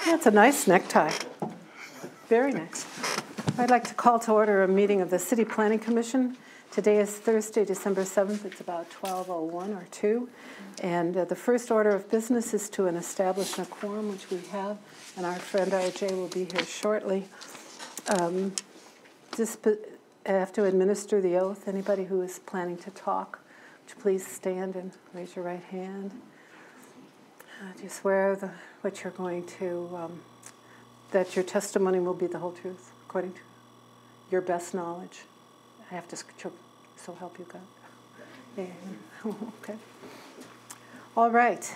That's a nice necktie. Very nice. I'd like to call to order a meeting of the City Planning Commission. Today is Thursday, December 7th. It's about 12:01 or 2. And the first order of business is to establish a quorum, which we have, and our friend RJ will be here shortly. I have to administer the oath. Anybody who is planning to talk, would you please stand and raise your right hand? Do you swear what you're going to, that your testimony will be the whole truth, according to your best knowledge? I have to, so help you God. Yeah. Okay. All right.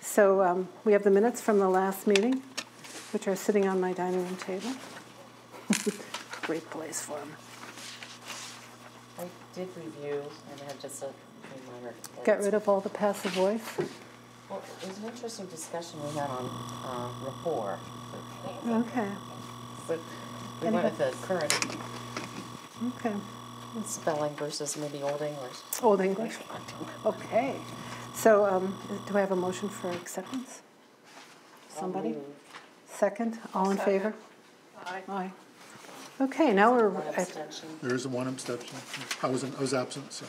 So we have the minutes from the last meeting, which are sitting on my dining room table. Great place for them. I did review, and I have just a few minor edits. Get rid of all the passive voice. Well, it was an interesting discussion we had on rapport. Okay. But we went with the current Okay. spelling versus maybe Old English. Old English. Okay. So do I have a motion for acceptance? Somebody? Second? All in favor? Aye. Aye. Okay, now we're One at... abstention. There is one abstention. I was absent, so.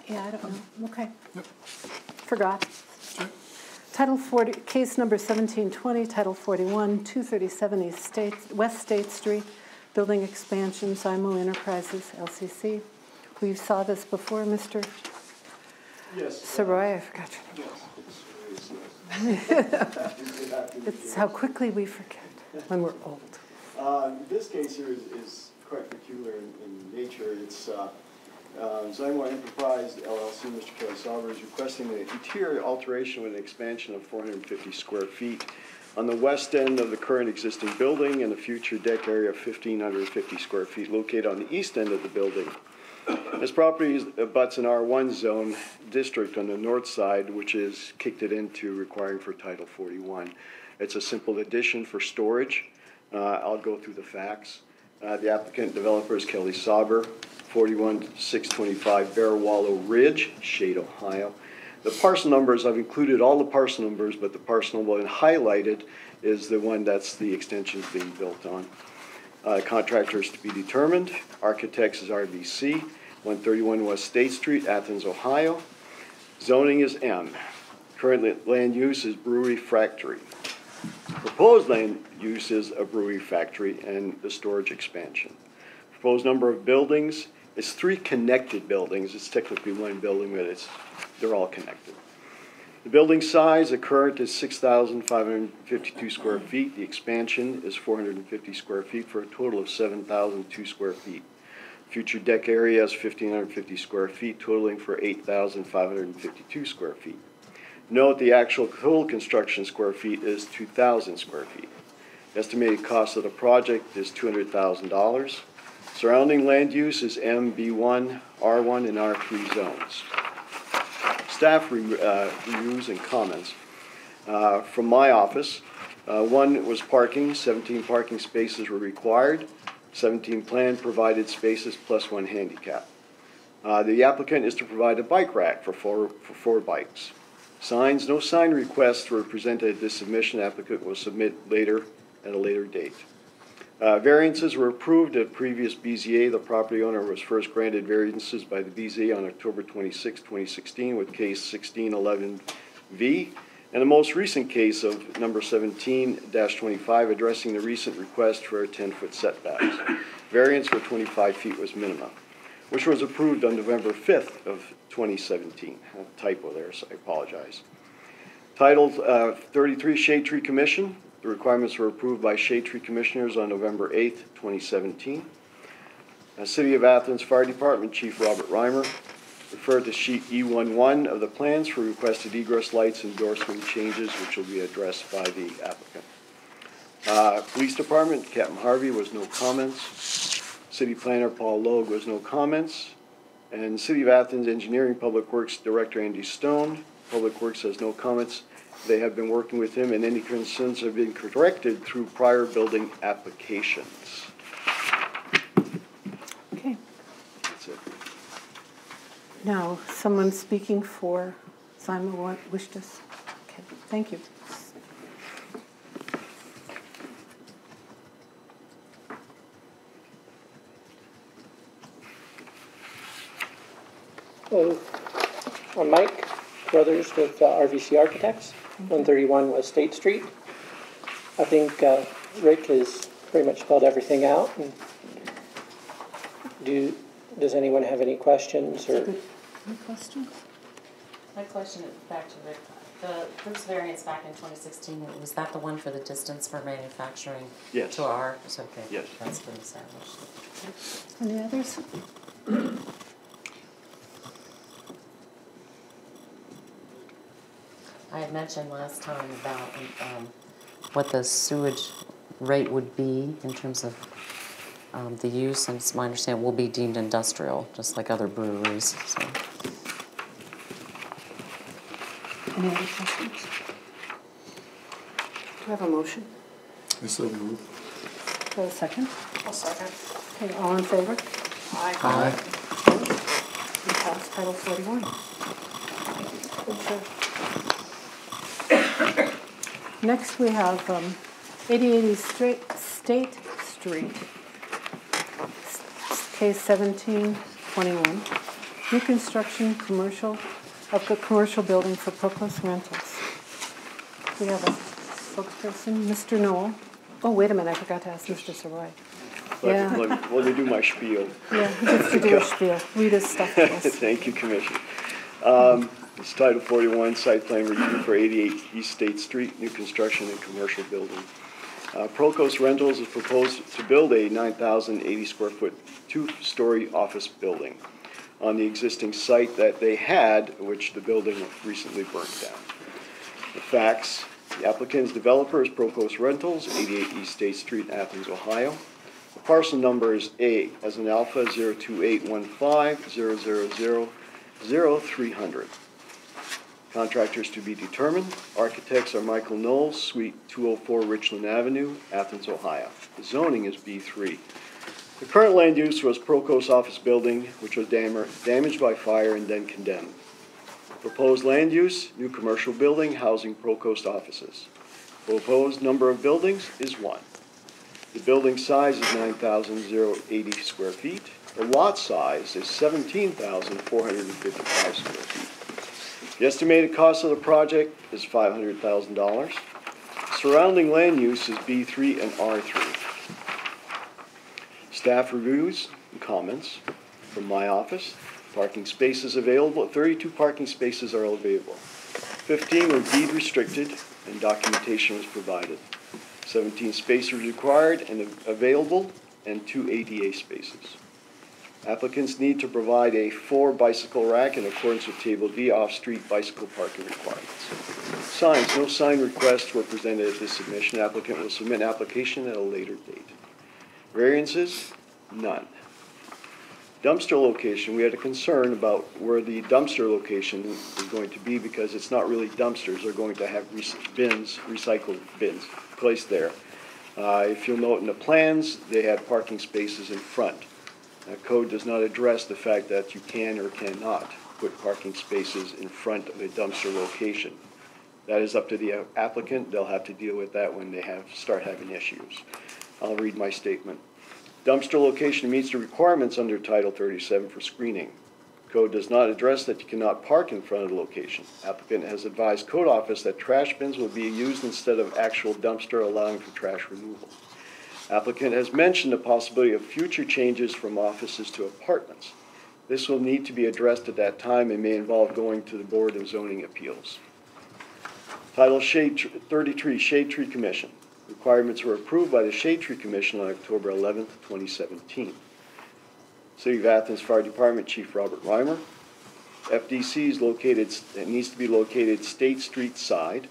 Yeah, I don't know. Okay. Yep. Forgot. Okay. Title 40, case number 1720, Title 41, 237 West State Street, building expansion, Zymo Enterprises, LCC. We saw this before, Mr. Yes. Saroy, I forgot your name. Yes, It's how quickly we forget when we're old. this case here is quite peculiar in nature. It's Zymo Enterprise, LLC, Mr. Kelly Sauber is requesting an interior alteration with an expansion of 450 square feet on the west end of the current existing building and a future deck area of 1,550 square feet located on the east end of the building. This property abuts an R1 zone district on the north side, which is kicked it into requiring for Title 41. It's a simple addition for storage. I'll go through the facts. The applicant developer is Kelly Sauber, 41625 Bear Wallow Ridge, Shade, Ohio. The parcel numbers, I've included all the parcel numbers, but the parcel one highlighted is the one that's the extension being built on. Contractors to be determined. Architects is RBC, 131 West State Street, Athens, Ohio. Zoning is M. Current land use is brewery factory. Proposed land use is a brewery factory and the storage expansion. Proposed number of buildings is 3 connected buildings. It's technically one building, but they're all connected. The building size, the current is 6,552 square feet. The expansion is 450 square feet for a total of 7,002 square feet. Future deck area is 1,550 square feet, totaling for 8,552 square feet. Note the actual total construction square feet is 2,000 square feet. Estimated cost of the project is $200,000. Surrounding land use is M, B1, R1, and R3 zones. Staff reviews and comments. From my office, 1 was parking, 17 parking spaces were required, 17 planned provided spaces plus 1 handicap. The applicant is to provide a bike rack for four bikes. Signs, no sign requests were presented at this submission. The applicant will submit later at a later date. Variances were approved at previous BZA. The property owner was first granted variances by the BZA on October 26, 2016 with case 1611V, and the most recent case of number 17-25 addressing the recent request for a 10-foot setbacks. Variance for 25 feet was minimum, which was approved on November 5th of 2017. A typo there, so I apologize. Title 33 Shade Tree Commission. The requirements were approved by Shade Tree Commissioners on November 8th, 2017. City of Athens Fire Department Chief Robert Reimer referred to sheet E11 of the plans for requested egress lights endorsement changes, which will be addressed by the applicant. Police Department, Captain Harvey was no comments. City Planner Paul Logue was no comments. And City of Athens Engineering Public Works Director Andy Stone, Public Works has no comments. They have been working with him, and any concerns have been corrected through prior building applications. Okay. That's it. Now, someone speaking for Zymo wished us. Okay, thank you. Hello. I'm Mike Brothers with RVC Architects, 131 West State Street. I think Rick has pretty much spelled everything out. And does anyone have any questions? Or Any questions? My question is back to Rick. The Bruce variance back in 2016, was that the one for the distance for manufacturing? Yes. To our, it's okay. Yes. That's been established. Any others? I had mentioned last time about what the sewage rate would be in terms of the use, and it's my understanding will be deemed industrial, just like other breweries. So. Any other questions? Do I have a motion? I so move. Do I have a second? I'll second. Okay, all in favor? Aye. We pass Title 41. Next, we have 8080 State Street, case 1721, new construction of the commercial building for Procos Rentals. We have a spokesperson, Mr. Knoll. Oh, wait a minute, I forgot to ask Mr. Saroy. Yeah. Let me do my spiel. Yeah, he gets to do a spiel. Read his stuff to us. Thank you, Commissioner. It's Title 41, site plan review for 88 East State Street, new construction and commercial building. Procos Rentals is proposed to build a 9,080 square foot, two-story office building on the existing site that they had, which the building recently burnt down. The facts: the applicant's developer is Procos Rentals, 88 East State Street, Athens, Ohio. The parcel number is A as in alpha 02815000300. Contractors to be determined. Architects are Michael Knowles, Suite 204 Richland Avenue, Athens, Ohio. The zoning is B3. The current land use was Procos office building, which was damaged by fire and then condemned. Proposed land use, new commercial building housing Procos offices. Proposed number of buildings is 1. The building size is 9,080 square feet. The lot size is 17,455 square feet. The estimated cost of the project is $500,000. Surrounding land use is B3 and R3. Staff reviews and comments from my office. Parking spaces available. 32 parking spaces are available. 15 were deed restricted and documentation was provided. 17 spaces required and available and 2 ADA spaces. Applicants need to provide a 4 bicycle rack in accordance with Table D off-street bicycle parking requirements. Signs. No sign requests were presented at this submission. Applicant will submit an application at a later date. Variances? None. Dumpster location. We had a concern about where the dumpster location is going to be because it's not really dumpsters. They're going to have bins, recycled bins, placed there. If you'll note in the plans, they have parking spaces in front. Code does not address the fact that you can or cannot put parking spaces in front of a dumpster location. That is up to the applicant. They'll have to deal with that when they start having issues. I'll read my statement. Dumpster location meets the requirements under Title 37 for screening. Code does not address that you cannot park in front of the location. Applicant has advised code office that trash bins will be used instead of actual dumpster, allowing for trash removal. Applicant has mentioned the possibility of future changes from offices to apartments. This will need to be addressed at that time and may involve going to the Board of Zoning Appeals. Title 33, Shade Tree Commission. Requirements were approved by the Shade Tree Commission on October 11, 2017. City of Athens Fire Department Chief Robert Reimer. FDC is located, it needs to be located State Street side.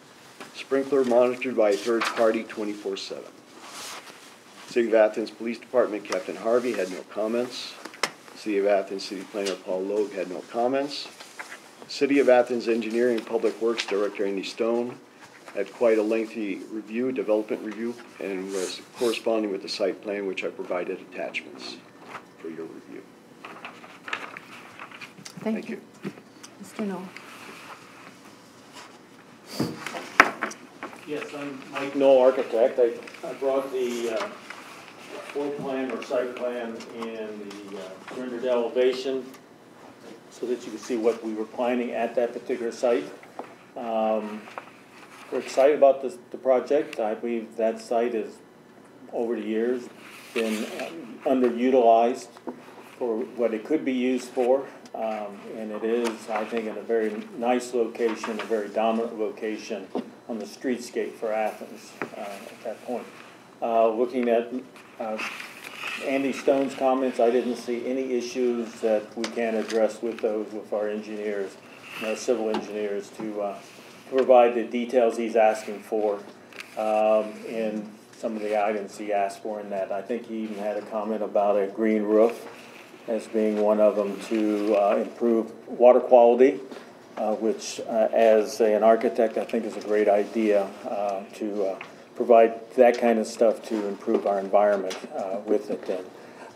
Sprinkler monitored by a third party 24/7. City of Athens Police Department Captain Harvey had no comments. City of Athens City Planner Paul Logue had no comments. City of Athens Engineering and Public Works Director Andy Stone had quite a lengthy review, development review, and was corresponding with the site plan, which I provided attachments for your review. Thank you. Mr. Knoll. Yes, I'm Mike Knoll, architect. I brought the floor plan or site plan and the rendered elevation so that you can see what we were planning at that particular site. We're excited about the project. I believe that site has, over the years, been underutilized for what it could be used for. And it is, I think, in a very nice location, a very dominant location on the streetscape for Athens at that point. Looking at Andy Stone's comments, I didn't see any issues that we can address with our engineers, our civil engineers, to provide the details he's asking for, and some of the items he asked for in that. I think he even had a comment about a green roof as being one of them to improve water quality, which as an architect I think is a great idea to provide that kind of stuff to improve our environment with it then.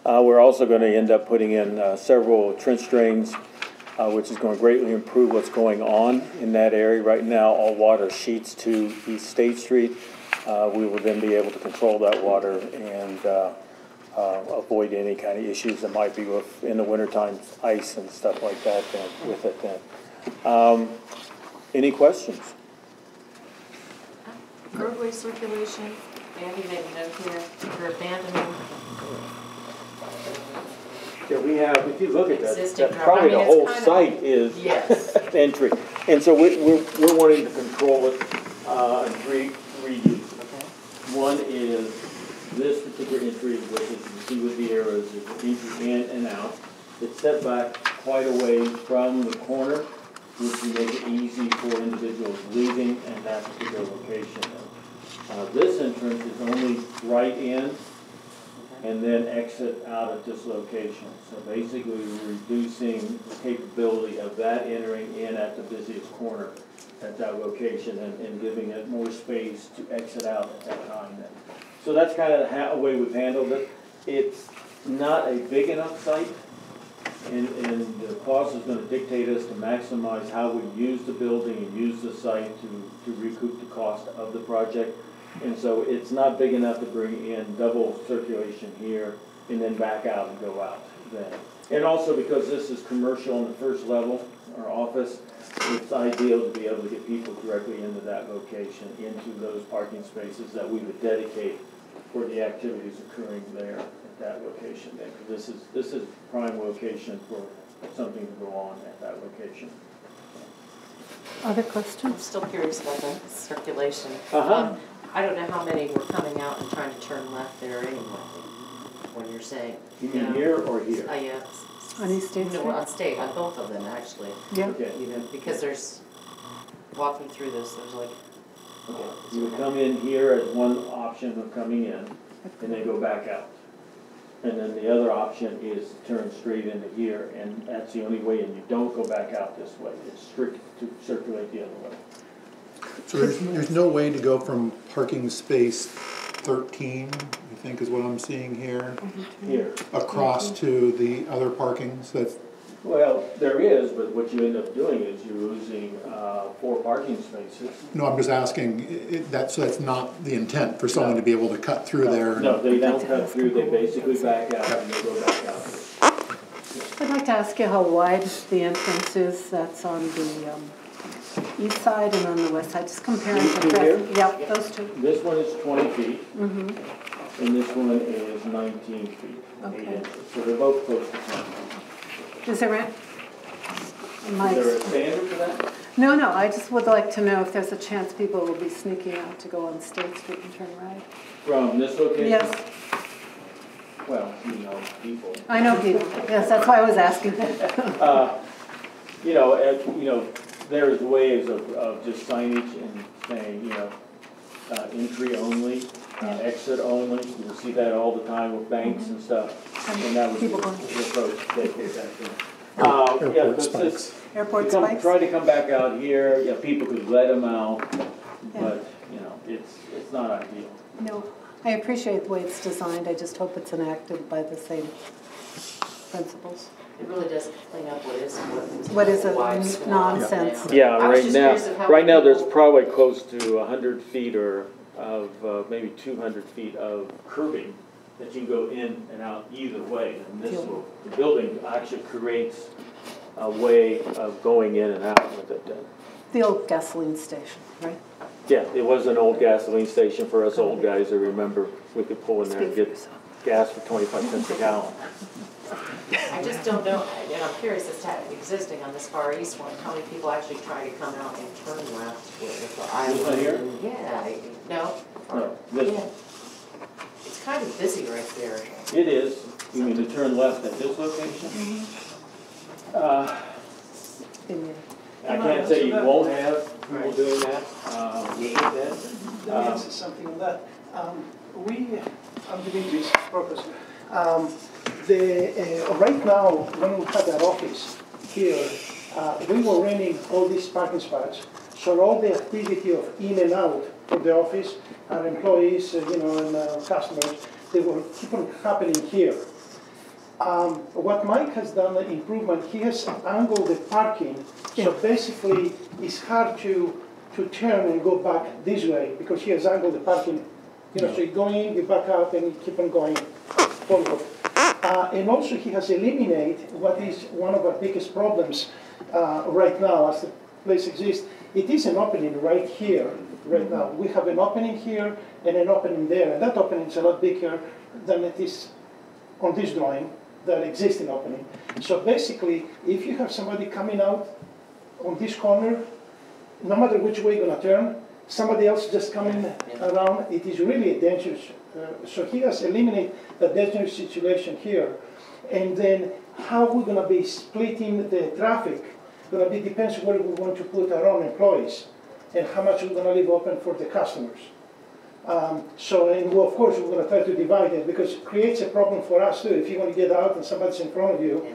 We're also going to end up putting in several trench drains, which is going to greatly improve what's going on in that area. Right now all water sheets to East State Street. We will then be able to control that water and avoid any kind of issues that might be with, in the wintertime, ice and stuff like that then, with it then. Any questions? Roadway circulation, Andy made a note here, for abandoning. Yeah, we have, if you look at Existing that probably the property, whole it's kind of- site is Yes. entry. And so we're wanting to control it in three uses. Okay. One is this particular entry, which is, you see with the arrows, is the entry in and out. It's set back quite a way from the corner, which will make it easy for individuals leaving in that particular location. This entrance is only right in and then exit out at this location. So basically we're reducing the capability of that entering in at the busiest corner at that location and giving it more space to exit out at that time then. So that's kind of the way we've handled it. It's not a big enough site, and the cost is going to dictate us to maximize how we use the building and use the site to recoup the cost of the project. And so it's not big enough to bring in double circulation here and then back out and go out then. And also because this is commercial on the first level, our office, it's ideal to be able to get people directly into that location, into those parking spaces that we would dedicate for the activities occurring there at that location then. Because this is prime location for something to go on at that location. Other I'm questions? still curious about the circulation. Uh-huh. I don't know how many were coming out and trying to turn left there anyway, when you're saying. You mean here or here? Yeah. On East State No, Street? on State, on both of them actually. Yeah. Okay. You know, because there's, walking through this, there's like. You would come in here as one option of coming in, and then go back out. And then the other option is to turn straight into here, and that's the only way, and you don't go back out this way. It's strict to circulate the other way. So there's no way to go from parking space 13, I think is what I'm seeing here, Here. across to the other parkings? That's, Well, there is, but what you end up doing is you're losing 4 parking spaces. no, I'm just asking, so that's not the intent for someone to be able to cut through there? No, they don't cut through, they basically back out and they go back out. I'd like to ask you how wide the entrance is that's on the east side and on the west side, just comparing These two the, here? yep, those two. This one is 20 feet, and this one is 19 feet, 8 Okay. inches. So they're both close to 20. Is there Is there a standard for that? No, I just would like to know if there's a chance people will be sneaking out to go on State Street and turn right. From this location? Yes, Well, you know, people. I know people, yes, that's why I was asking. You know, there's ways of just signage and saying, entry only, exit only. You'll see that all the time with banks and stuff. And that was the People going. approach they take that to. Airport it's spikes. just- Airport Come- spikes? Try to come back out here, people could let them out, Yeah. but, it's not ideal. No, I appreciate the way it's designed, I just hope it's enacted by the same principles. It really does clean up What is a wide swath nonsense? now. Yeah, I was just curious of how right now there's people- probably close to 100 feet or of, maybe 200 feet of curbing that you can go in and out either way. And the building actually creates way of going in and out with it then. The old gasoline station, right? Yeah, it was an old gasoline station for us old guys. I remember we could pull in there and get gas for 25 cents a gallon. I just don't know, and I'm curious as to existing on this Far East one, how many people actually try to come out and turn left with the island? one here? Yeah, no? No, this Yeah. It's kind of busy right there. It is. You mean to turn left at this location? I can't say you won't have people doing that. Let me answer something on that. I'm Dimitri's purpose. Right now, when we had our office here, we were renting all these parking spots. So all the activity of in and out of the office, our employees, and our customers, they will keep on happening here. What Mike has done, an improvement, he has angled the parking, so basically it's hard to turn and go back this way because he has angled the parking. So you go in, you back up, and you keep on going forward. And also he has eliminated what is one of our biggest problems right now as the place exists. It is an opening right here, right now. We have an opening here and an opening there, and that opening is a lot bigger than it is on this drawing, that existing opening. So basically, if you have somebody coming out on this corner, no matter which way you're gonna turn, somebody else just coming around, it is really a dangerous. So he has eliminated the dangerous situation here. And then how we're gonna be splitting the traffic, gonna be depends where we want to put our own employees and how much we're gonna leave open for the customers. And of course, we're going to try to divide it because it creates a problem for us too. If you want to get out and somebody's in front of you,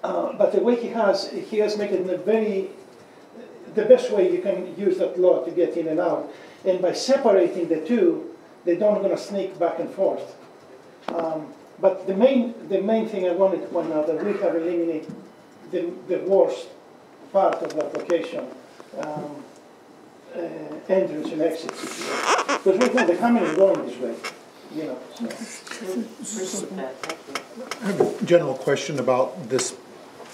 But the way he has made it the best way you can use that lot to get in and out. And by separating the two, they don't going to sneak back and forth. But the main thing I wanted to point out that we have eliminated the worst part of that location. Entrance and exits. Because right now they're coming and going this way, So. I have a general question about this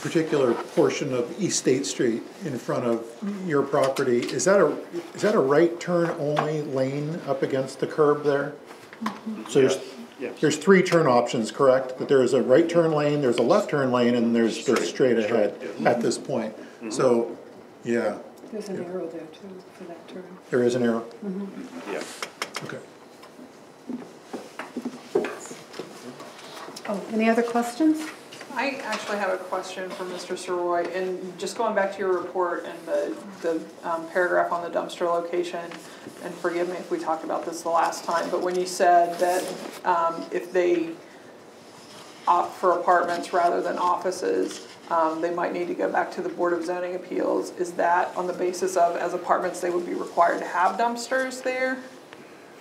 particular portion of East State Street in front of your property. Is that a right turn only lane up against the curb there? So there's three turn options, correct? That there is a right turn lane, there's a left turn lane, and there's straight ahead at this point. So, yeah. There's an arrow there too for that turn. There is an arrow? Yeah. Okay. Oh, any other questions? I actually have a question for Mr. Soroy, and just going back to your report and the paragraph on the dumpster location, and forgive me if we talked about this the last time, but when you said that if they opt for apartments rather than offices, they might need to go back to the Board of Zoning Appeals. Is that on the basis of, as apartments, they would be required to have dumpsters there?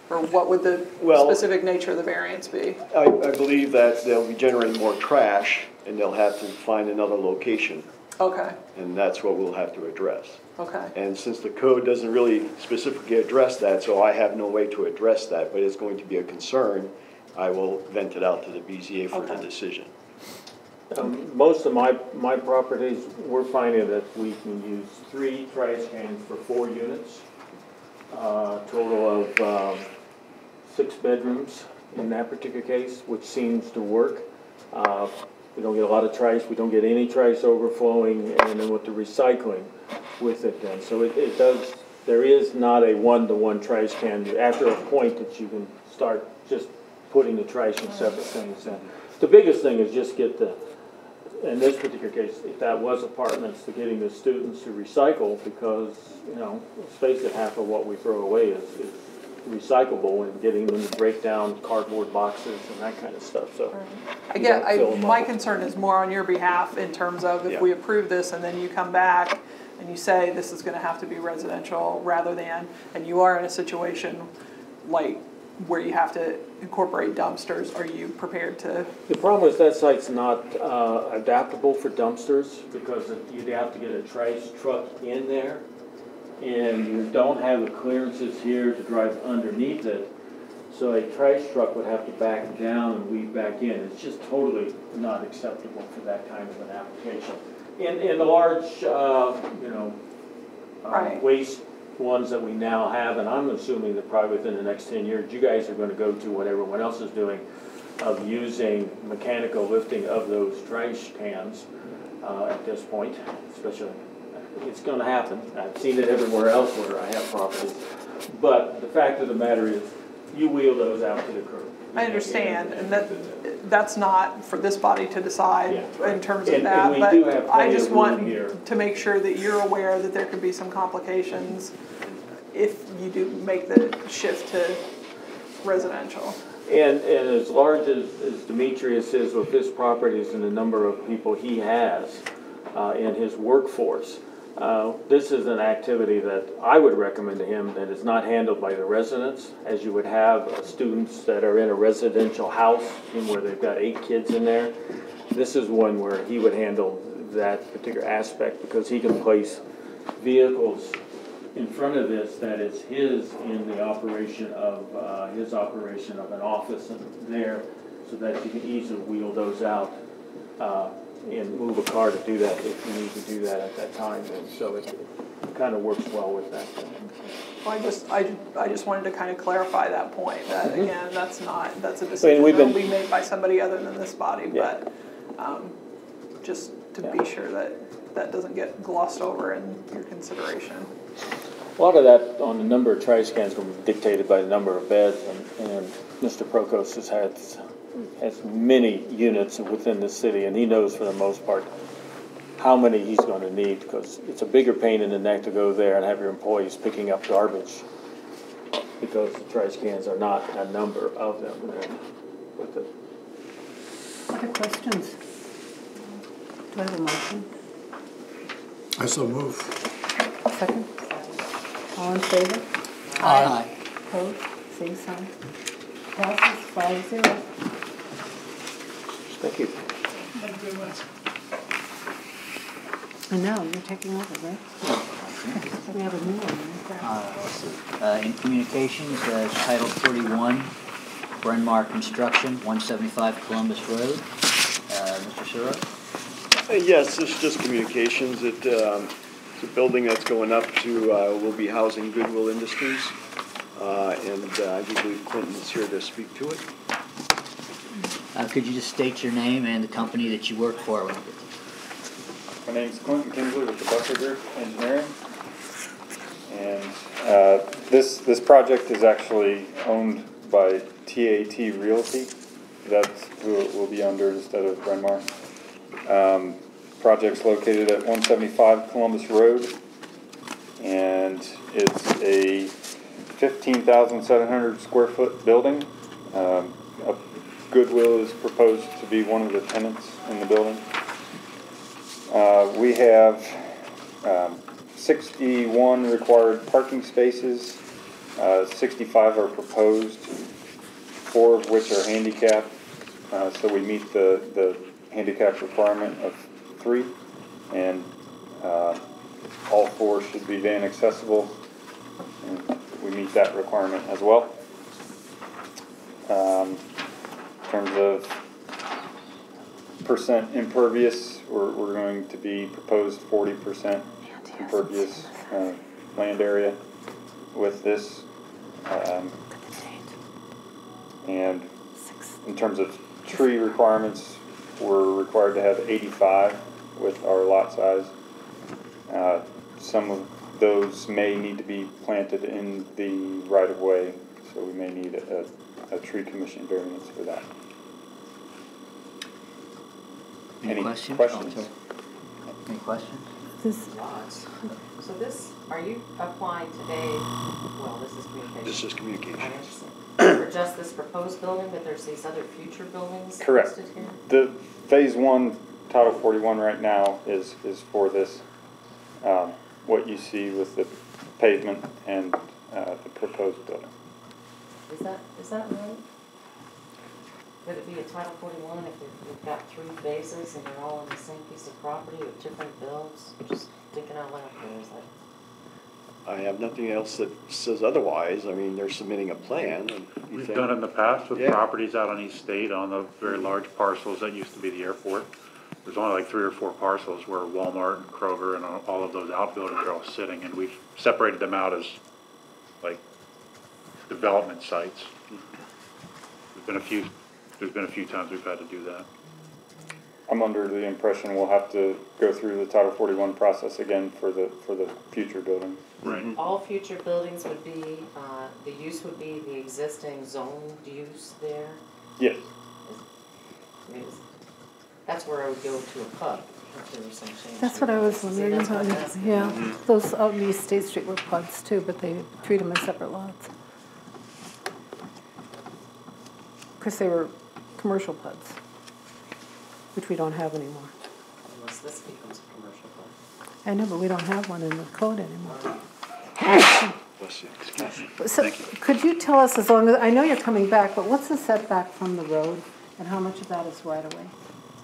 Or what would the specific nature of the variance be? I believe that they'll be generating more trash, and they'll have to find another location. Okay. And that's what we'll have to address. Okay. And since the code doesn't really specifically address that, so I have no way to address that, but it's going to be a concern, I will vent it out to the BZA for the decision. Most of my properties, we're finding that we can use 3 trash cans for 4 units. Total of 6 bedrooms in that particular case, which seems to work. We don't get a lot of trash, we don't get any trash overflowing, and then with the recycling with it then. So it does, there is not a one-to-one trash can. After a point that you can start just putting the trash in separate things. And the biggest thing is just get in this particular case, if that was apartments, to getting the students to recycle, because, let's face it, half of what we throw away is recyclable, and getting them to break down cardboard boxes and that kind of stuff. So, my concern is more on your behalf in terms of if we approve this and then you come back and you say this is going to have to be residential rather than, and you are in a situation like where you have to incorporate dumpsters, are you prepared to? The problem is that site's not adaptable for dumpsters, because you'd have to get a trash truck in there, and you don't have the clearances here to drive underneath it. So a trash truck would have to back down and weave back in. It's just totally not acceptable for that kind of an application. In the large, Right. waste ones that we now have, and I'm assuming that probably within the next 10 years, you guys are gonna go to what everyone else is doing of using mechanical lifting of those trash cans at this point, especially, it's gonna happen. I've seen it everywhere else where I have properties. But the fact of the matter is, you wheel those out to the curb. I understand, and that's not for this body to decide in terms of And that, we but do have I plenty just of want room here. to make sure that you're aware that there could be some complications if you do make the shift to residential. And as large as Demetrius is with his properties and the number of people he has in his workforce, this is an activity that I would recommend to him that is not handled by the residents, as you would have students that are in a residential house where they've got 8 kids in there. This is one where he would handle that particular aspect because he can place vehicles in front of this that is his in the operation of an office and there, so that you can easily wheel those out and move a car to do that if you need to do that at that time. And so it kind of works well with that. Well, I just wanted to kind of clarify that point, that again, that's a decision I mean, we've that'll been- be made by somebody other than this body, Yeah. but just to be sure that that doesn't get glossed over in your consideration. A lot of that on the number of trash cans will be dictated by the number of beds, and Mr. Prokos has many units within the city, and he knows for the most part how many he's going to need, because it's a bigger pain in the neck to go there and have your employees picking up garbage, because the trash cans are not a number of them. Other questions? Do I have a motion? I so move. Second? All in favor? Aye. Opposed? Same sign. Passes 5-0. Thank you. And now you're taking over, right? We have a new one. Let's see. In communications, Title 41, Bryn Mawr Construction, 175 Columbus Road. Mr. Suro? Yes, this is just communications. It's a building that's going up to, will be housing Goodwill Industries. And I do believe Clinton is here to speak to it. Could you just state your name and the company that you work for? My name's Clinton Kinsley with the Bucker Group Engineering. And this project is actually owned by TAT Realty. That's who it will be under instead of Bryn Mawr. Project's located at 175 Columbus Road, and it's a 15,700 square foot building. Goodwill is proposed to be one of the tenants in the building. We have 61 required parking spaces, 65 are proposed, 4 of which are handicapped, so we meet the handicap requirement of 3, and all 4 should be van accessible, and we meet that requirement as well. In terms of percent impervious, we're going to be proposed 40% impervious land area with this. And in terms of tree requirements, we're required to have 85 with our lot size. Some of those may need to be planted in the right-of-way, so we may need a tree commission variance for that. Any questions? questions? Any questions? This, So this, are you applying today, well, this is communication. This is I communications. understand. For just this proposed building, but there's these other future buildings Correct. listed here? The phase 1, Title 41 right now is for this, what you see with the pavement and the proposed building. Is that right? Would it be a Title 41 if we've got 3 phases and they're all on the same piece of property with different builds? Just thinking out loud here, is that? I have nothing else that says otherwise. I mean, they're submitting a plan. And you We've think- done it in the past with Yeah. properties out on East State on the very large parcels that used to be the airport. There's only like 3 or 4 parcels where Walmart and Kroger and all of those outbuildings are all sitting, and we've separated them out as like development sites. There's been a few times we've had to do that. I'm under the impression we'll have to go through the Title 41 process again for the future building. Right. All future buildings would be, the use would be the existing zoned use there? Yes. I mean, that's where I would go to a pub if there was some change. That's what I was See, wondering. that's what I'm asking. Yeah, those out in East State Street were pubs too, but they treat them as separate lots. Of course, they were commercial pubs, which we don't have anymore. Unless this becomes a commercial pub. I know, but we don't have one in the code anymore. Bless you. Excuse me. So could you tell us, as long as, I know you're coming back, but what's the setback from the road and how much of that is right away?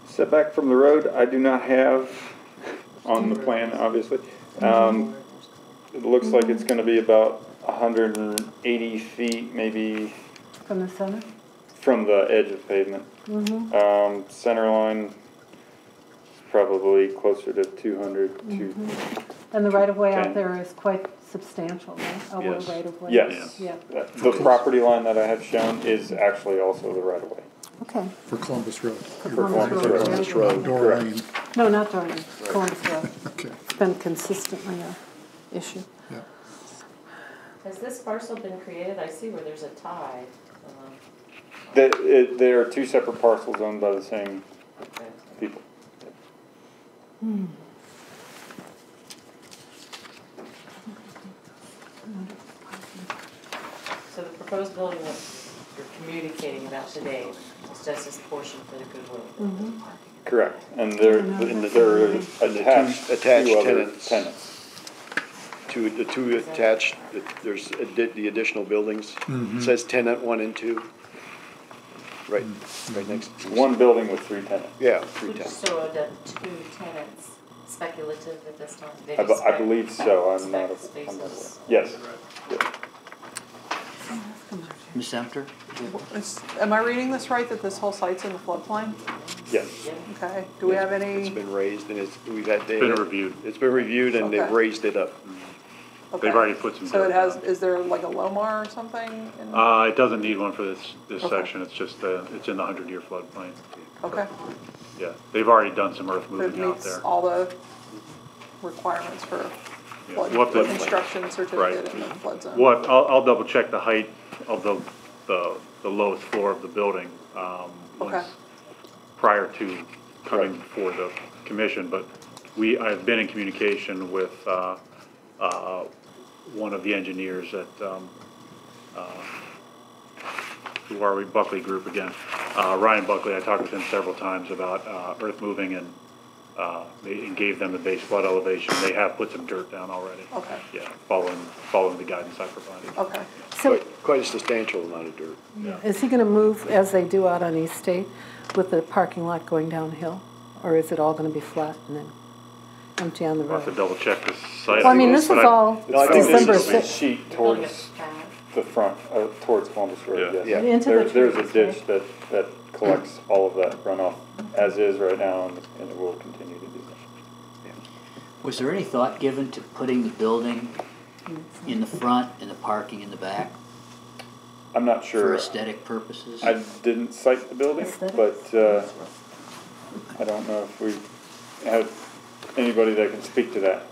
Setback from the road, I do not have on the plan, obviously. It looks like it's gonna be about 180 feet, maybe, From the center? from the edge of pavement. Center line is probably closer to 200 to, And the right-of-way out 10. there is quite substantial, right? Our Yes. right-of-way? yes. Yeah, The property line that I have shown is actually also the right of way. okay. For Columbus Road. Columbus Road. Columbus Road. Door Correct. Lane. No, not Dorney, Columbus Road. Okay, It's been consistently a issue. yeah. Has this parcel been created? I see where there's a tie. There are 2 separate parcels owned by the same Okay. people. So the proposed building that you're communicating about today is just this portion for the Goodwill. Correct, and they're attached attached 2 other tenants. tenants. The two attached, there's the additional buildings. It says tenant 1 and 2. Right next. 1 building with 3 tenants. Yeah, 3 tenants. So are the 2 tenants speculative at this time? They I just I believe so, I'm spec not. spaces? Yes. Ms. Sumter? Am I reading this right, that this whole site's in the floodplain? Yes. Okay, do we have It's any? been raised and we've had. Been reviewed. It's been reviewed and they've Okay. raised it up. Okay. They've already put some So it dirt has, down. is there like a Lomar or something? It doesn't need one for this Okay. section, it's just, it's in the 100-year floodplain. Okay, Yeah, they've already done some earth it moving out meets there. all the requirements for Yeah. flood, We'll have to- construction certificate in the flood zone. What, I'll double check the height of the lowest floor of the building, Okay. once, prior to coming before the commission, but I've been in communication with, one of the engineers at, who are we, Buckley Group again, Ryan Buckley. I talked with him several times about, earth moving and gave them the base flood elevation. They have put some dirt down already. Okay. Yeah, following the guidance I provided. Okay, So Quite a substantial amount of dirt. is he going to move, as they do out on East State, with the parking lot going downhill? Or is it all going to be flat and then empty on the I'll have to road? double check the site. Well, I mean, this is but all No, I think December this is a 6th. Sheet Building a towards pad. the front, towards Columbus Road, Yeah. yes. Yeah. Into the There's a trees, ditch right? that collects all of that runoff as is right now, and it will continue to do that. Was there any thought given to putting the building in the front and the parking in the back I'm not for sure. aesthetic purposes? I didn't cite the building, Aesthetics? but I don't know if we have anybody that can speak to that.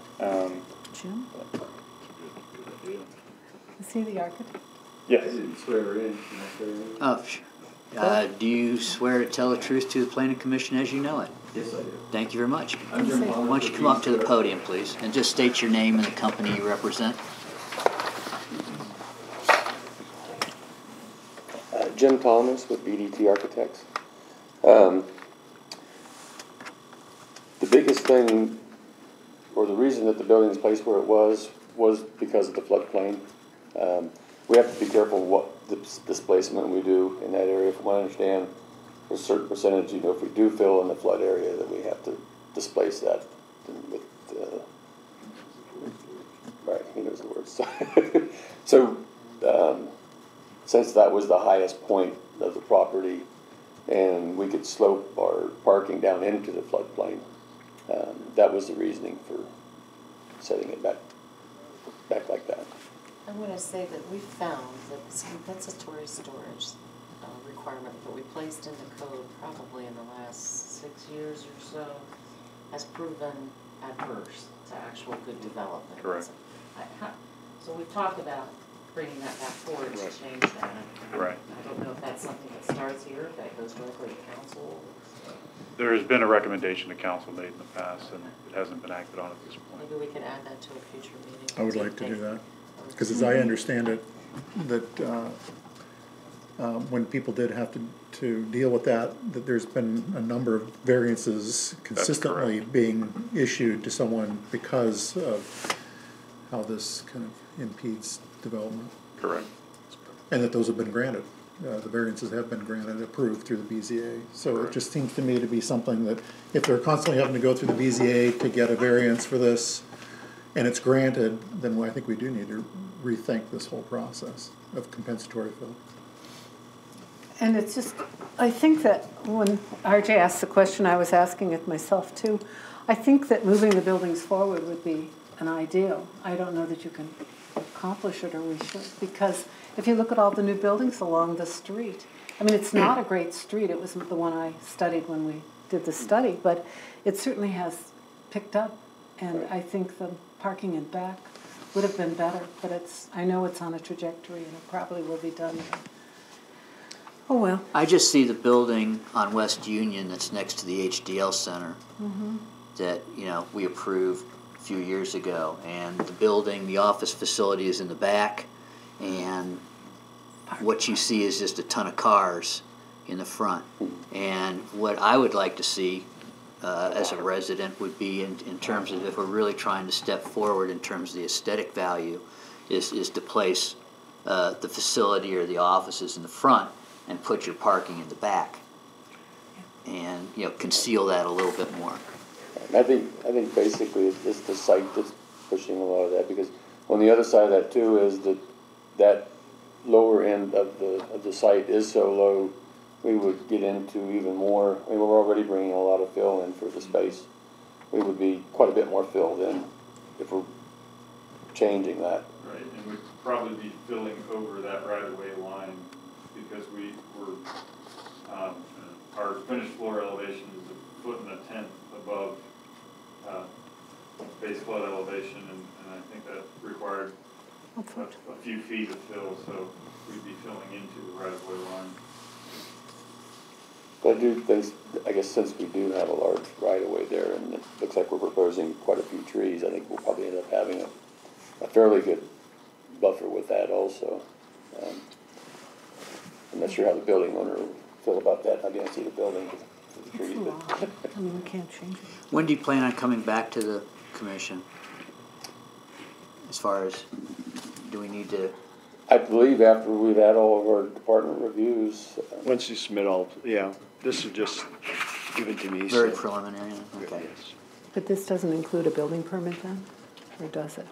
Jim? Is he the architect? Yes, Do you swear to tell the truth to the planning commission as you know it? Yes, I do. Thank you very much. I'm Jim Palmer. Why don't you come up to the podium, please, and just state your name and the company you represent? Jim Thomas with BDT Architects. The biggest thing, or the reason that the building's placed where it was because of the floodplain. We have to be careful what displacement we do in that area. From what I understand, there's a certain percentage, if we do fill in the flood area, that we have to displace that with, right, the word. So, since that was the highest point of the property, and we could slope our parking down into the floodplain, that was the reasoning for setting it back like that. I'm going to say that we found that this compensatory storage requirement that we placed in the code probably in the last 6 years or so has proven adverse to actual good development. Correct. So we've talked about bringing that back forward to change that. Right. I don't know if that's something that starts here, if that goes directly to council. There has been a recommendation to council made in the past, and it hasn't been acted on at this point. Maybe we could add that to a future meeting. I would like to do that, because as I understand it, that when people did have to deal with that there's been a number of variances consistently being issued to someone because of how this kind of impedes development. Correct. And that those have been granted. The variances have been granted, approved through the BZA. So it just seems to me to be something that if they're constantly having to go through the BZA to get a variance for this, and it's granted, then I think we do need to rethink this whole process of compensatory fill. And it's just, I think that when RJ asked the question, I was asking it myself too. I think that moving the buildings forward would be an ideal. I don't know that you can accomplish it, or we should, because if you look at all the new buildings along the street, I mean, it's not a great street. It wasn't the one I studied when we did the study, but it certainly has picked up. And I think the parking in back would have been better, but I know it's on a trajectory and it probably will be done. Oh, well. I just see the building on West Union that's next to the HDL Center that, we approved a few years ago. And the building, the office facility is in the back, and what you see is just a ton of cars in the front. And what I would like to see as a resident would be in terms of, if we're really trying to step forward in terms of the aesthetic value, is to place the facility or the offices in the front and put your parking in the back, and conceal that a little bit more. I think basically it's the site that's pushing a lot of that, because on the other side of that too is that lower end of the site is so low, we would get into even more. I mean, we're already bringing a lot of fill in for the space. We would be quite a bit more fill then if we're changing that. Right, and we'd probably be filling over that right-of-way line, because our finished floor elevation is 1.1 above base flood elevation, and I think that required a few feet of fill, so we'd be filling into the right-of-way line. But I do think, I guess since we do have a large right-of-way there, and it looks like we're proposing quite a few trees, I think we'll probably end up having a fairly good buffer with that also. I'm not sure how the building owner will feel about that. I didn't see the building with the trees, but I mean, we can't change it. When do you plan on coming back to the commission? As far as, do we need to? I believe after we've had all of our department reviews. Once you submit all, this is just given to me. Very preliminary, okay. Yes. But this doesn't include a building permit then, or does it?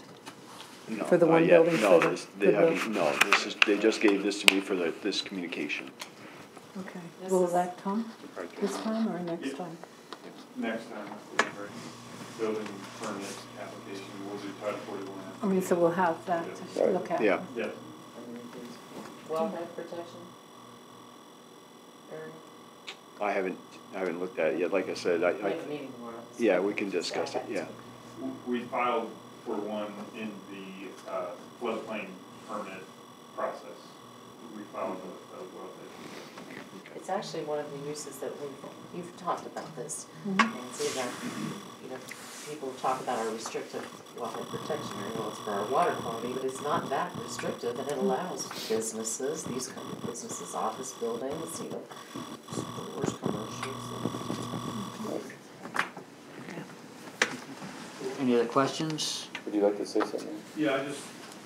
No, For the not one yet. building No, for they just gave this to me for this communication. Okay. Will that come this time or next time? Next time, building permit application, we'll do Title 41. I mean, so we'll have that to look at. Yeah. Yeah. Wildlife protection? I haven't looked at it yet. Like I said, We have a meeting tomorrow. yeah, we can discuss it. Yeah. We filed for one in the floodplain permit process. We filed a wildlife. It's actually one of the uses that you've talked about this, and see that, people talk about our restrictive wildlife protection area. Well, it's for our water quality, but it's not that restrictive, and it allows businesses, these kind of businesses, office buildings, stores, commercials. Any other questions? Would you like to say something? Yeah, I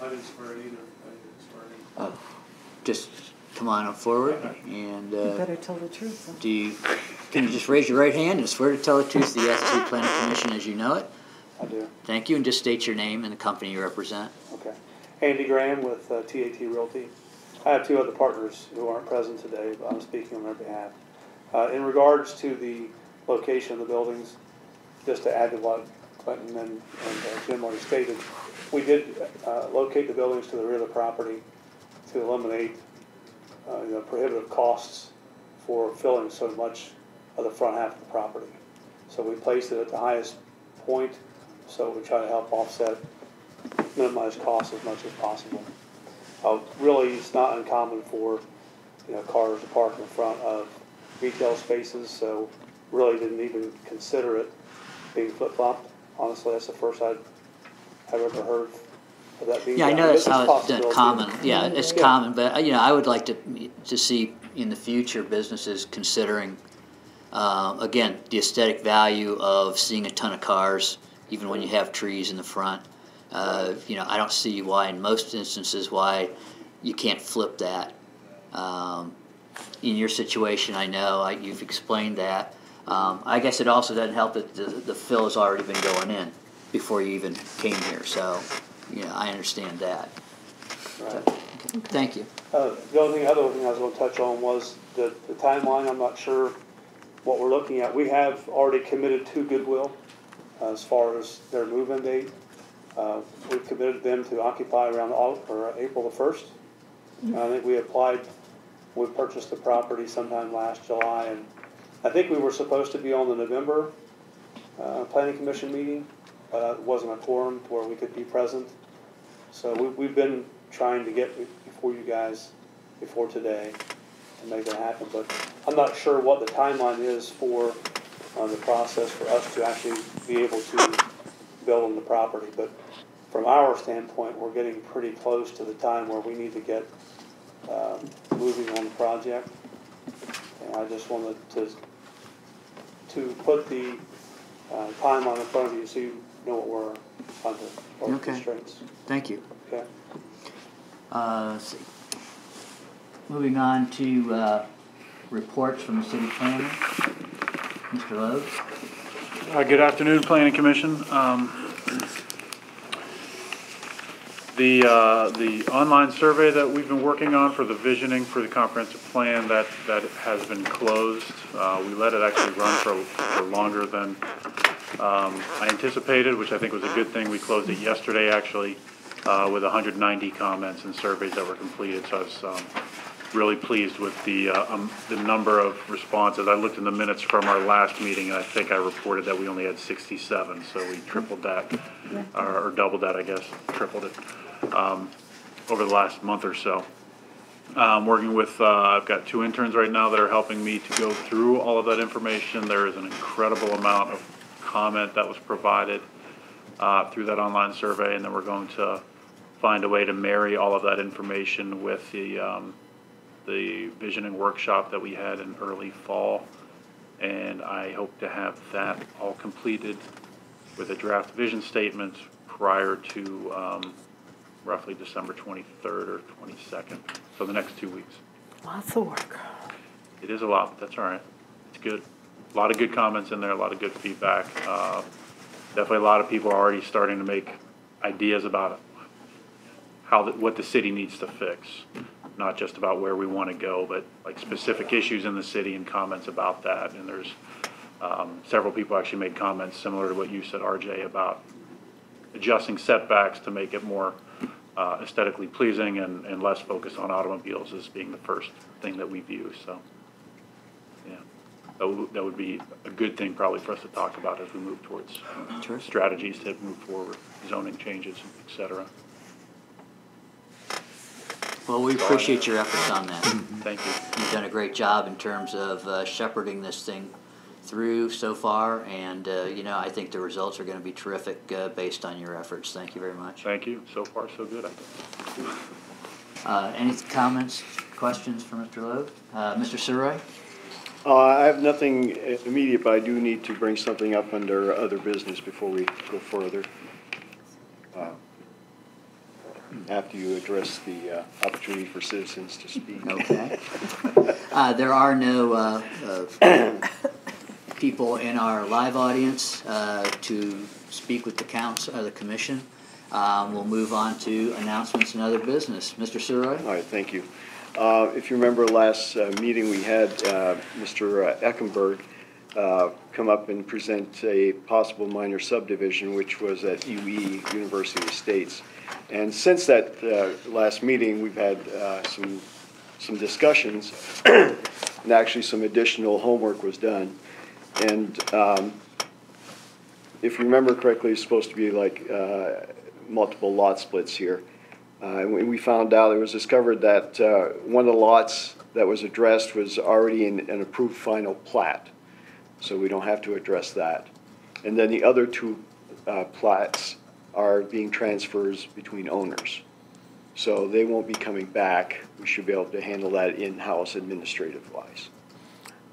didn't swear it either. Just come on up forward, and You better tell the truth. Then. can you just raise your right hand and swear to tell the truth, the City Planning Commission as you know it? I do. Thank you, and just state your name and the company you represent. Okay. Andy Graham with TAT Realty. I have two other partners who aren't present today, but I'm speaking on their behalf. In regards to the location of the buildings, just to add to what Clinton and Jim already stated, we did locate the buildings to the rear of the property to eliminate prohibitive costs for filling so much of the front half of the property. So we placed it at the highest point, so we try to help offset, minimize costs as much as possible. Really, it's not uncommon for cars to park in front of retail spaces, so really didn't even consider it being flip-flopped. Honestly, that's the first I've ever heard of that being Yeah, I done. know that's It's a how it's done, possibility. common. Yeah, it's common, but I would like to see in the future businesses considering, again, the aesthetic value of seeing a ton of cars, even when you have trees in the front. I don't see why, in most instances, why you can't flip that. In your situation, I know you've explained that. I guess it also doesn't help that the fill has already been going in before you even came here. So, I understand that. Right. So, thank you. The other thing I was going to touch on was the timeline. I'm not sure what we're looking at. We have already committed to Goodwill as far as their move-in date. We've committed them to occupy around April the 1st. I think we purchased the property sometime last July, and I think we were supposed to be on the November Planning Commission meeting, but it wasn't a quorum to where we could be present. So we've been trying to get before you guys before today to make that happen, but I'm not sure what the timeline is for the process for us to actually be able to build on the property. But from our standpoint, we're getting pretty close to the time where we need to get moving on the project. And I just wanted to put the timeline in front of you so you know what we're under, or constraints. Thank you. Okay. Let's see. Moving on to reports from the city planner. Mr. Loeb. Good afternoon, Planning Commission. The online survey that we've been working on for the visioning for the comprehensive plan, that has been closed. We let it actually run for longer than I anticipated, which I think was a good thing. We closed it yesterday, actually, with 190 comments and surveys that were completed. So I was really pleased with the number of responses. I looked in the minutes from our last meeting, and I think I reported that we only had 67. So we tripled that, or doubled that, I guess, tripled it over the last month or so. Working with, I've got 2 interns right now that are helping me to go through all of that information. There is an incredible amount of comment that was provided through that online survey, and then we're going to find a way to marry all of that information with the visioning workshop that we had in early fall, and I hope to have that all completed with a draft vision statement prior to roughly December 23rd or 22nd, so the next 2 weeks. Lots of work. It is a lot, but that's all right. It's good. A lot of good comments in there, a lot of good feedback. Definitely a lot of people are already starting to make ideas about what the city needs to fix. Not just about where we want to go, but like specific issues in the city and comments about that. And there's several people actually made comments similar to what you said, RJ, about adjusting setbacks to make it more aesthetically pleasing and less focused on automobiles as being the first thing that we view. So, yeah, that would be a good thing probably for us to talk about as we move towards strategies to move forward, zoning changes, et cetera. Well, we appreciate your efforts on that. Thank you. You've done a great job in terms of shepherding this thing through so far, and I think the results are going to be terrific based on your efforts. Thank you very much. Thank you. So far, so good, I think. Any comments, questions for Mr. Loeb? Mr. Surroy? I have nothing immediate, but I do need to bring something up under other business before we go further. After you address the opportunity for citizens to speak. Okay. There are no people in our live audience to speak with the council, the commission. We'll move on to announcements and other business. Mr. Surroy? All right, thank you. If you remember last meeting, we had Mr. Eckenberg come up and present a possible minor subdivision, which was at UE, University Estates. And since that last meeting, we've had some discussions, and actually some additional homework was done. And if you remember correctly, it's supposed to be like multiple lot splits here. And we found out, it was discovered that one of the lots that was addressed was already in an approved final plat, so we don't have to address that. And then the other two plats are being transfers between owners. So they won't be coming back. We should be able to handle that in-house administrative-wise.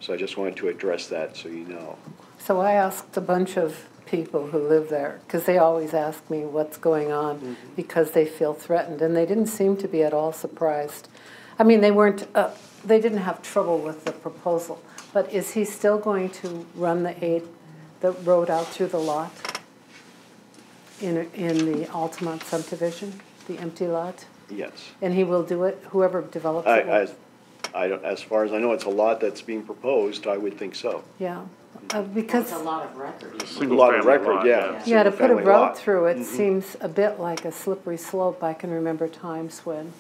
So I just wanted to address that so you know. So I asked a bunch of people who live there, because they always ask me what's going on, because they feel threatened, and they didn't seem to be at all surprised. I mean, they didn't have trouble with the proposal, but is he still going to run the road out through the lot in the Altamont subdivision, the empty lot? Yes. And he will do it, whoever develops it will? I don't, as far as I know, it's a lot that's being proposed, I would think so. Yeah, because... It's a lot of record. A lot of record, lot, yeah. Yeah, to put a Single-family road lot. through it seems a bit like a slippery slope. I can remember times when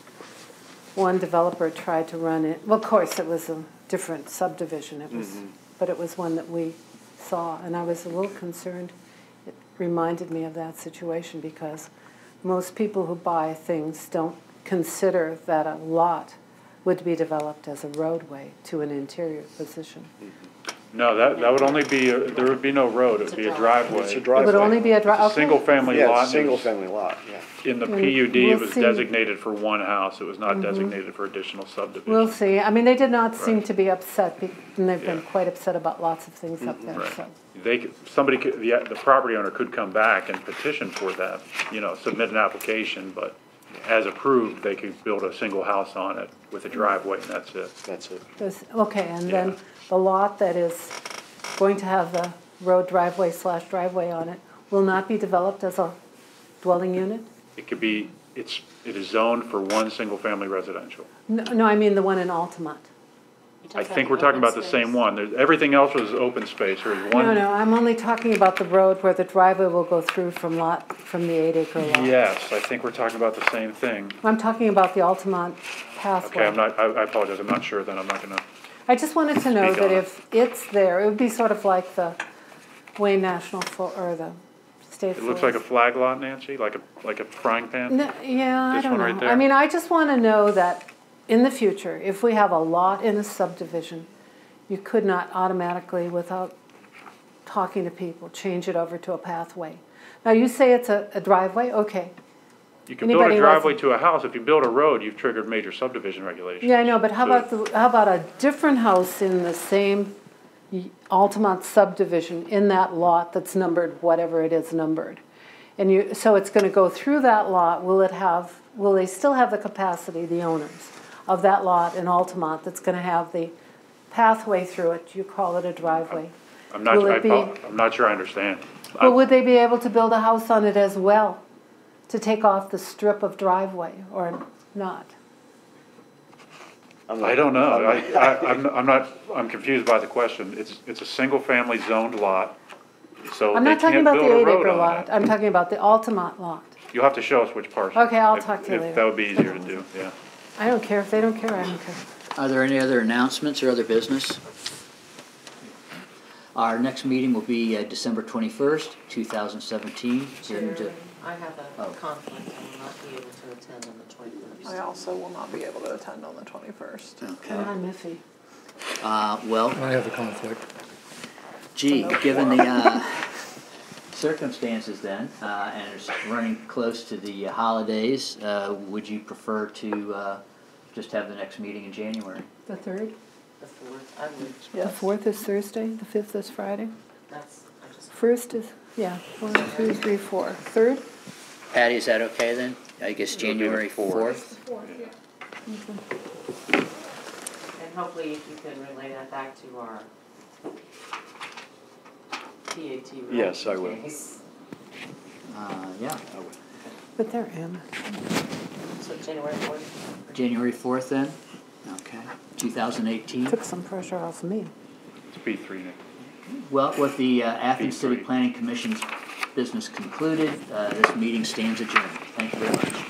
one developer tried to run it. Well, of course, it was a different subdivision. It was, but it was one that we saw, and I was a little concerned. It reminded me of that situation because most people who buy things don't consider that a lot would be developed as a roadway to an interior position. No, that would only be, there would be no road, it would be a driveway. It's a It driveway. would only be a driveway. Single-family Yeah, lot. it's a single-family lot, yeah. In the And PUD, we'll it was see. designated for one house, it was not designated for additional subdivision. We'll see. I mean, they did not seem Right. to be upset, and they've been Yeah. quite upset about lots of things up there, Right. so. Somebody could, the property owner could come back and petition for that, submit an application, but as approved, they could build a single house on it with a driveway, and that's it. That's it. Okay, and then Yeah. the lot that is going to have the road driveway on it will not be developed as a dwelling unit? It could be, it is zoned for one single-family residential. No, I mean the one in Altamont. I think we're talking about the same one. Everything else was open space, or is one? No, I'm only talking about the road where the driveway will go through from the 8-acre lot. Yes, I think we're talking about the same thing. I'm talking about the Altamont pathway. Okay, I apologize, I'm not sure then, I'm not gonna, I just wanted to know Speak that on it. if it's there, it would be sort of like the Wayne National, or the State it looks like a Forest. flag lot, Nancy, like a frying pan? No, yeah, I This don't one right know. there? I mean, I just want to know that in the future, if we have a lot in a subdivision, you could not automatically, without talking to people, change it over to a pathway. Now, you say it's a driveway, okay. You can build Anybody a wants- driveway to a house, if you build a road, you've triggered major subdivision regulations. Yeah, I know, but how So- about a different house in the same Altamont subdivision in that lot that's numbered, whatever it is numbered? And so it's gonna go through that lot, will they still have the capacity, the owners of that lot in Altamont, that's gonna have the pathway through it, you call it a driveway? I'm not, Will it be- I'm not sure I understand. But would they be able to build a house on it as well, to take off the strip of driveway, or not? I don't know, I'm confused by the question. It's a single-family zoned lot, so I'm they not talking can't about the build a 8-acre road on lot, it. I'm talking about the Altamont lot. You'll have to show us which parcel. Okay, I'll if- talk to you if later. That would be easier to do, yeah. I don't care, if they don't care, I don't care. Are there any other announcements or other business? Our next meeting will be December 21st, 2017. Here to- Chairman, I have a Oh. conflict, I will not be able to attend on the 21st. I also will not be able to attend on the 21st. Okay. And I'm iffy. Well, I have a conflict. gee, given the circumstances then, and it's running close to the holidays, would you prefer to just have the next meeting in January? The 3rd? The 4th, I would, The 4th is Thursday, the 5th is Friday. I just. 1st is, 1, 2, 3, 4. 3rd? Patty, is that okay then? I guess It'll be the January 4th. 4th? And hopefully if you can relay that back to our PAT. Yes, I will. case. Yeah. I would. But they're in. So January 4th? January 4th then? Okay, 2018. Took some pressure off me. It's B3, Nick. Well, with the Athens City B3. Planning Commission's business concluded, this meeting stands adjourned. Thank you very much.